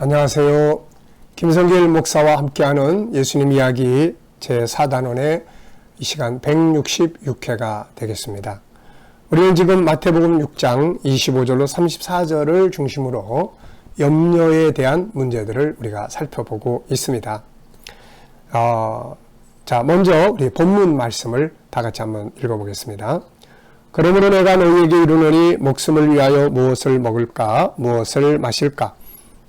안녕하세요. 김성길 목사와 함께하는 예수님 이야기 제4단원의 이 시간 166회가 되겠습니다. 우리는 지금 마태복음 6장 25절로 34절을 중심으로 염려에 대한 문제들을 우리가 살펴보고 있습니다. 자, 먼저 우리 본문 말씀을 다 같이 한번 읽어보겠습니다. 그러므로 내가 너희에게 이르노니 목숨을 위하여 무엇을 먹을까, 무엇을 마실까,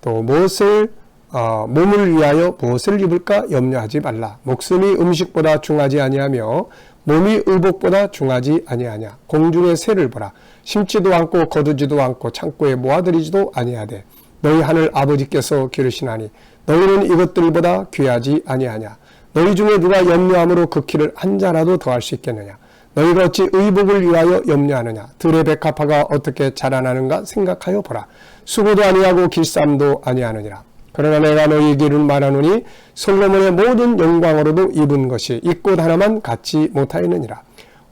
또 무엇을 몸을 위하여 무엇을 입을까 염려하지 말라. 목숨이 음식보다 중하지 아니하며 몸이 의복보다 중하지 아니하냐. 공중의 새를 보라. 심지도 않고 거두지도 않고 창고에 모아들이지도 아니하되 너희 하늘 아버지께서 기르시나니 너희는 이것들보다 귀하지 아니하냐. 너희 중에 누가 염려함으로 그 키를 한 자라도 더할 수 있겠느냐. 너희가 어찌 의복을 위하여 염려하느냐. 들의 백합화가 어떻게 자라나는가 생각하여 보라. 수고도 아니하고 길쌈도 아니하느니라. 그러나 내가 너희에게 이를 말하노니 솔로몬의 모든 영광으로도 입은 것이 이 꽃 하나만 갖지 못하였느니라.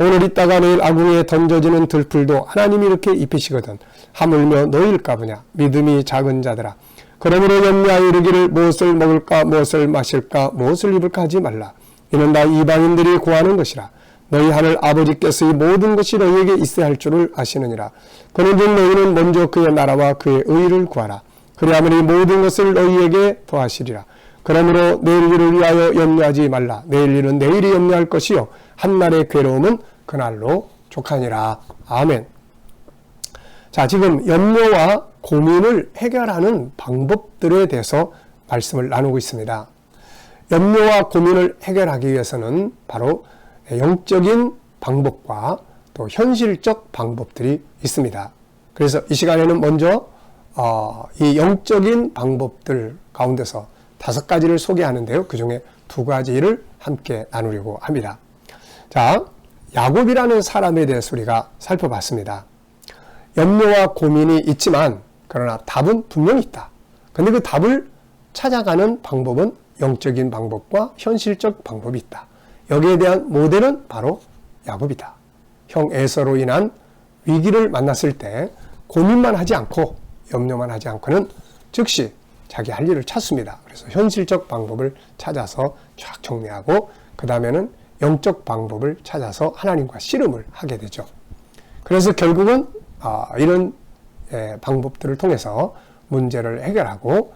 오늘 있다가 내일 아궁이에 던져지는 들풀도 하나님이 이렇게 입히시거든 하물며 너희일까 보냐. 믿음이 작은 자들아. 그러므로 염려하여 이르기를 무엇을 먹을까, 무엇을 마실까, 무엇을 입을까 하지 말라. 이는 다 이방인들이 구하는 것이라. 너희 하늘 아버지께서 이 모든 것이 너희에게 있어야 할 줄을 아시느니라. 그런즉 너희는 먼저 그의 나라와 그의 의를 구하라. 그리하면 이 모든 것을 너희에게 더하시리라. 그러므로 내일 일을 위하여 염려하지 말라. 내일 일은 내일이 염려할 것이요 한날의 괴로움은 그날로 족하니라. 아멘. 자, 지금 염려와 고민을 해결하는 방법들에 대해서 말씀을 나누고 있습니다. 염려와 고민을 해결하기 위해서는 바로 영적인 방법과 또 현실적 방법들이 있습니다. 그래서 이 시간에는 먼저 이 영적인 방법들 가운데서 5가지를 소개하는데요. 그 중에 2가지를 함께 나누려고 합니다. 자, 야곱이라는 사람에 대해서 우리가 살펴봤습니다. 염려와 고민이 있지만 그러나 답은 분명히 있다. 근데 그 답을 찾아가는 방법은 영적인 방법과 현실적 방법이 있다. 여기에 대한 모델은 바로 야곱이다. 형 에서로 인한 위기를 만났을 때 고민만 하지 않고 염려만 하지 않고는 즉시 자기 할 일을 찾습니다. 그래서 현실적 방법을 찾아서 쫙 정리하고 그 다음에는 영적 방법을 찾아서 하나님과 씨름을 하게 되죠. 그래서 결국은 이런 방법들을 통해서 문제를 해결하고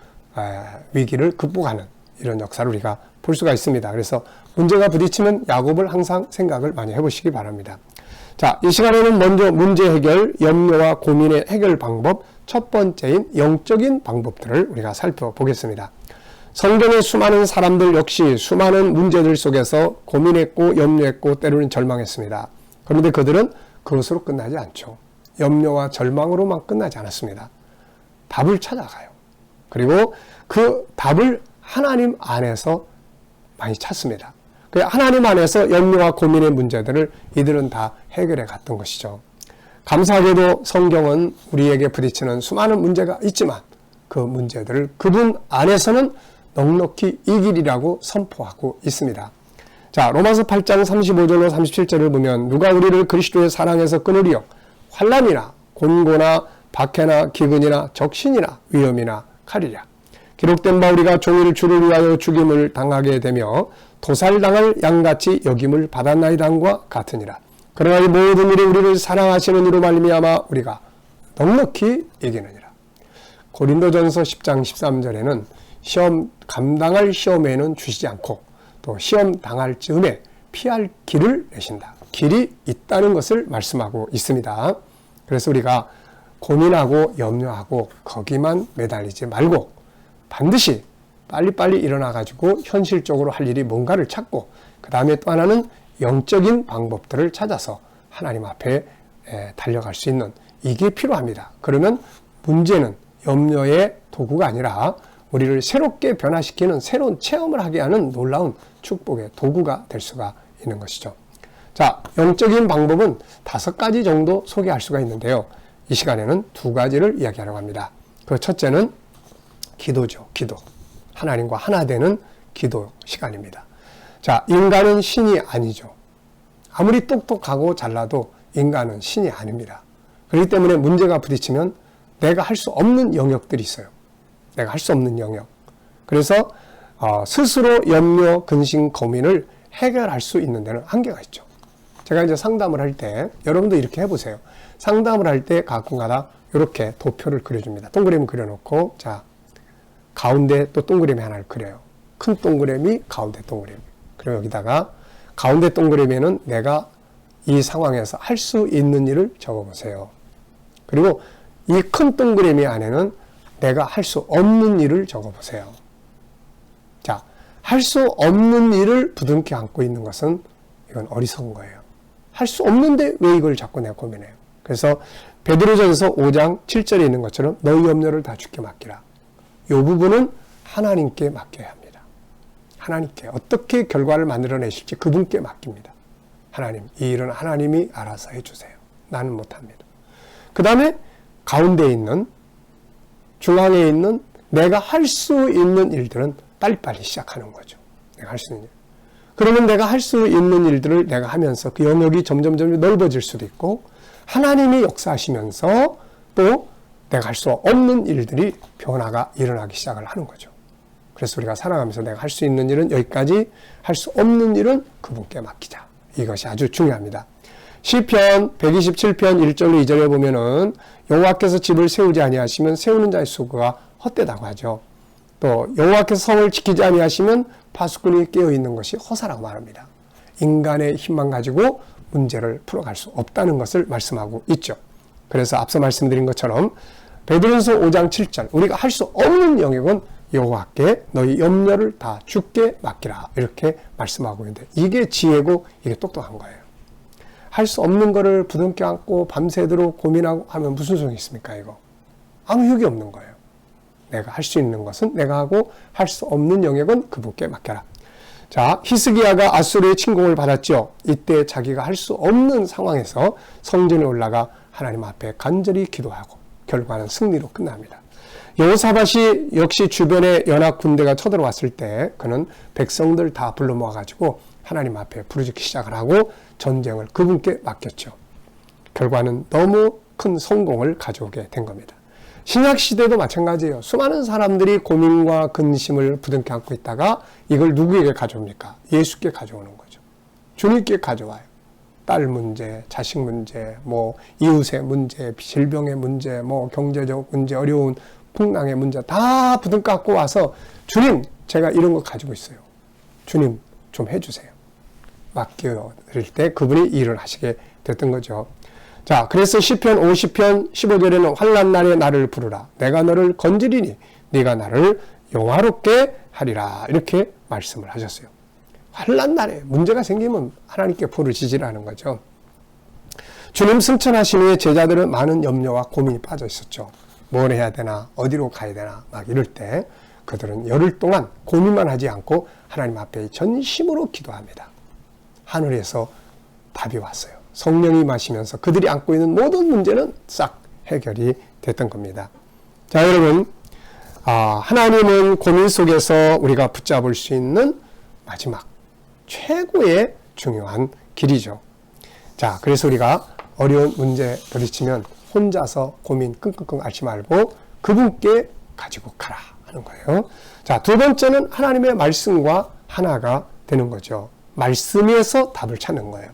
위기를 극복하는 이런 역사를 우리가 볼 수가 있습니다. 그래서 문제가 부딪히면 야곱을 항상 생각을 많이 해보시기 바랍니다. 자, 이 시간에는 먼저 문제 해결, 염려와 고민의 해결 방법 첫 번째인 영적인 방법들을 우리가 살펴보겠습니다. 성경의 수많은 사람들 역시 수많은 문제들 속에서 고민했고 염려했고 때로는 절망했습니다. 그런데 그들은 그것으로 끝나지 않죠. 염려와 절망으로만 끝나지 않았습니다. 답을 찾아가요. 그리고 그 답을 하나님 안에서 많이 찾습니다. 하나님 안에서 염려와 고민의 문제들을 이들은 다 해결해 갔던 것이죠. 감사하게도 성경은 우리에게 부딪히는 수많은 문제가 있지만 그 문제들을 그분 안에서는 넉넉히 이기리라고 선포하고 있습니다. 자, 로마서 8장 35절로 37절을 보면 누가 우리를 그리스도의 사랑에서 끊으리요? 환난이나 곤고나 박해나 기근이나 적신이나 위험이나 칼이랴. 기록된 바 우리가 종일 주를 위하여 죽임을 당하게 되며 도살당할 양같이 여김을 받았나이다 함과 같으니라. 그러나 이 모든 일이 우리를 사랑하시는 이로 말미암아 우리가 넉넉히 이기느니라. 고린도전서 10장 13절에는 시험 감당할 시험에는 주시지 않고 또 시험 당할 즈음에 피할 길을 내신다. 길이 있다는 것을 말씀하고 있습니다. 그래서 우리가 고민하고 염려하고 거기만 매달리지 말고 반드시 빨리빨리 일어나가지고 현실적으로 할 일이 뭔가를 찾고 그 다음에 또 하나는 영적인 방법들을 찾아서 하나님 앞에 달려갈 수 있는 이게 필요합니다. 그러면 문제는 염려의 도구가 아니라 우리를 새롭게 변화시키는 새로운 체험을 하게 하는 놀라운 축복의 도구가 될 수가 있는 것이죠. 자, 영적인 방법은 5가지 정도 소개할 수가 있는데요. 이 시간에는 2가지를 이야기하려고 합니다. 그 첫째는 기도죠. 기도. 하나님과 하나 되는 기도 시간입니다. 자, 인간은 신이 아니죠. 아무리 똑똑하고 잘나도 인간은 신이 아닙니다. 그렇기 때문에 문제가 부딪히면 내가 할 수 없는 영역들이 있어요. 내가 할 수 없는 영역. 그래서 스스로 염려, 근심, 고민을 해결할 수 있는 데는 한계가 있죠. 제가 이제 상담을 할 때 여러분도 이렇게 해보세요. 상담을 할 때 가끔가다 이렇게 도표를 그려줍니다. 동그라미 그려놓고 자 가운데 또 동그라미 하나를 그려요. 큰 동그라미, 가운데 동그라미. 그리고 여기다가 가운데 동그라미에는 내가 이 상황에서 할 수 있는 일을 적어보세요. 그리고 이 큰 동그라미 안에는 내가 할 수 없는 일을 적어보세요. 자, 할 수 없는 일을 부둥켜 안고 있는 것은 이건 어리석은 거예요. 할 수 없는데 왜 이걸 자꾸 내가 고민해요. 그래서 베드로전서 5장 7절에 있는 것처럼 너희 염려를 다 주께 맡기라. 이 부분은 하나님께 맡겨야 합니다. 하나님께 어떻게 결과를 만들어내실지 그분께 맡깁니다. 하나님, 이 일은 하나님이 알아서 해주세요. 나는 못합니다. 그 다음에 가운데에 있는, 중앙에 있는 내가 할 수 있는 일들은 빨리빨리 시작하는 거죠. 내가 할 수 있는 일. 그러면 내가 할 수 있는 일들을 내가 하면서 그 영역이 점점 넓어질 수도 있고 하나님이 역사하시면서 또 내가 할 수 없는 일들이 변화가 일어나기 시작을 하는 거죠. 그래서 우리가 살아가면서 내가 할 수 있는 일은 여기까지, 할 수 없는 일은 그분께 맡기자. 이것이 아주 중요합니다. 시편 127편 1절로 2절에 보면은 여호와께서 집을 세우지 아니하시면 세우는 자의 수고가 헛되다고 하죠. 또 여호와께서 성을 지키지 아니하시면 파수꾼이 깨어있는 것이 허사라고 말합니다. 인간의 힘만 가지고 문제를 풀어갈 수 없다는 것을 말씀하고 있죠. 그래서 앞서 말씀드린 것처럼 베드로전서 5장 7절 우리가 할 수 없는 영역은 여호와께 너희 염려를 다 주께 맡기라 이렇게 말씀하고 있는데 이게 지혜고 이게 똑똑한 거예요. 할 수 없는 거를 부둥켜 안고 밤새도록 고민하고 하면 무슨 소용이 있습니까? 이거 아무 효기 없는 거예요. 내가 할 수 있는 것은 내가 하고 할 수 없는 영역은 그분께 맡겨라. 자, 히스기야가 아수르의 침공을 받았죠. 이때 자기가 할 수 없는 상황에서 성전에 올라가 하나님 앞에 간절히 기도하고 결과는 승리로 끝납니다. 여호사밧이 역시 주변에 연합 군대가 쳐들어왔을 때 그는 백성들 다 불러 모아가지고 하나님 앞에 부르짖기 시작을 하고 전쟁을 그분께 맡겼죠. 결과는 너무 큰 성공을 가져오게 된 겁니다. 신약시대도 마찬가지예요. 수많은 사람들이 고민과 근심을 부둥켜 안고 있다가 이걸 누구에게 가져옵니까? 예수께 가져오는 거죠. 주님께 가져와요. 딸 문제, 자식 문제, 이웃의 문제, 질병의 문제, 경제적 문제, 어려운 풍랑의 문제 다 부둥켜 안고 와서 주님, 제가 이런 거 가지고 있어요. 주님 좀 해주세요. 맡겨드릴 때 그분이 일을 하시게 됐던 거죠. 자, 그래서 시편 50편 15절에는 환난 날에 나를 부르라. 내가 너를 건지리니 네가 나를 영화롭게 하리라. 이렇게 말씀을 하셨어요. 환난 날에 문제가 생기면 하나님께 부르짖으라는 거죠. 주님 승천하신 후에 제자들은 많은 염려와 고민이 빠져 있었죠. 뭘 해야 되나, 어디로 가야 되나 막 이럴 때 그들은 열흘 동안 고민만 하지 않고 하나님 앞에 전심으로 기도합니다. 하늘에서 답이 왔어요. 성령이 임하시면서 그들이 안고 있는 모든 문제는 싹 해결이 됐던 겁니다. 자, 여러분, 하나님은 고민 속에서 우리가 붙잡을 수 있는 마지막 최고의 중요한 길이죠. 자, 그래서 우리가 어려운 문제 부딪히면 혼자서 고민 끙끙끙 앓지 말고 그분께 가지고 가라 하는 거예요. 자, 두 번째는 하나님의 말씀과 하나가 되는 거죠. 말씀에서 답을 찾는 거예요.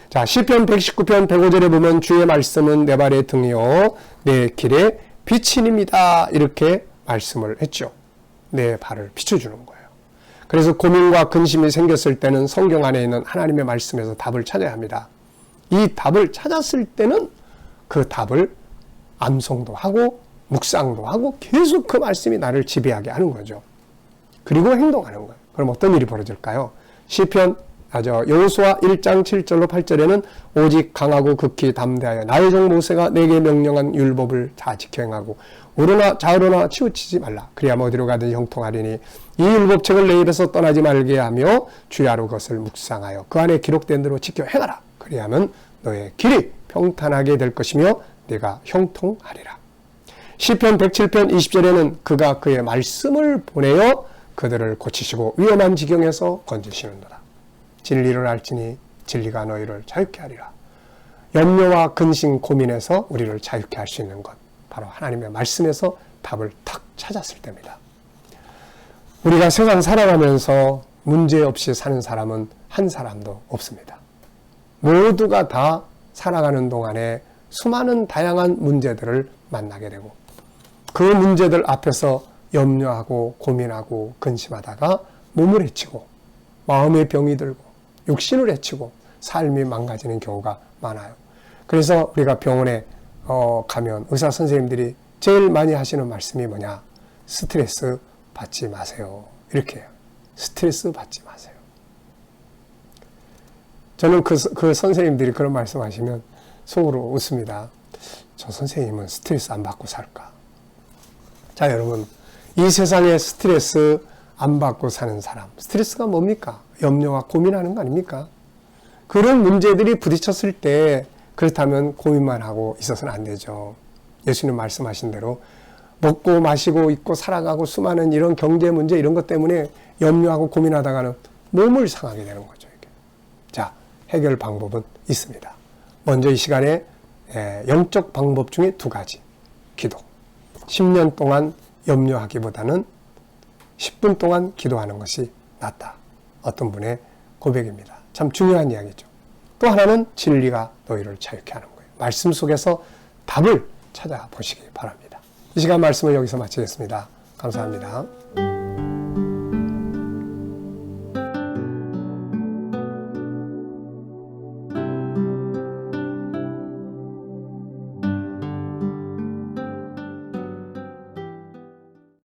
자, 시편 119편 105절에 보면 주의 말씀은 내 발의 등이요 내 길의 빛입니다. 이렇게 말씀을 했죠. 내 발을 비춰주는 거예요. 그래서 고민과 근심이 생겼을 때는 성경 안에 있는 하나님의 말씀에서 답을 찾아야 합니다. 이 답을 찾았을 때는 그 답을 암송도 하고 묵상도 하고 계속 그 말씀이 나를 지배하게 하는 거죠. 그리고 행동하는 거예요. 그럼 어떤 일이 벌어질까요? 시편 여호수아 1장 7절로 8절에는 오직 강하고 극히 담대하여 나의 종 모세가 내게 명령한 율법을 다 지켜 행하고 오르나 좌우로나 치우치지 말라. 그리하면 어디로 가든지 형통하리니 이 율법책을 내 입에서 떠나지 말게 하며 주야로 그것을 묵상하여 그 안에 기록된 대로 지켜 행하라. 그리하면 너의 길이 평탄하게 될 것이며 네가 형통하리라. 시편 107편 20절에는 그가 그의 말씀을 보내어 그들을 고치시고 위험한 지경에서 건지시는도다. 진리를 알지니 진리가 너희를 자유케 하리라. 염려와 근심 고민에서 우리를 자유케 할 수 있는 것 바로 하나님의 말씀에서 답을 탁 찾았을 때입니다. 우리가 세상 살아가면서 문제 없이 사는 사람은 한 사람도 없습니다. 모두가 다 살아가는 동안에 수많은 다양한 문제들을 만나게 되고 그 문제들 앞에서 염려하고 고민하고 근심하다가 몸을 해치고 마음의 병이 들고 육신을 해치고 삶이 망가지는 경우가 많아요. 그래서 우리가 병원에 가면 의사 선생님들이 제일 많이 하시는 말씀이 뭐냐? 스트레스 받지 마세요. 이렇게 해요. 스트레스 받지 마세요. 저는 그 선생님들이 그런 말씀하시면 속으로 웃습니다. 저 선생님은 스트레스 안 받고 살까? 자, 여러분, 이 세상에 스트레스 안 받고 사는 사람, 스트레스가 뭡니까? 염려와 고민하는 거 아닙니까? 그런 문제들이 부딪혔을 때 그렇다면 고민만 하고 있어서는 안 되죠. 예수님 말씀하신 대로 먹고 마시고 입고 살아가고 수많은 이런 경제 문제 이런 것 때문에 염려하고 고민하다가는 몸을 상하게 되는 거죠. 이게. 자, 해결 방법은 있습니다. 먼저 이 시간에 영적 방법 중에 2가지. 기도. 10년 동안 염려하기보다는 10분 동안 기도하는 것이 낫다. 어떤 분의 고백입니다. 참 중요한 이야기죠. 또 하나는 진리가 너희를 자유케 하는 거예요. 말씀 속에서 답을 찾아보시기 바랍니다. 이 시간 말씀을 여기서 마치겠습니다. 감사합니다.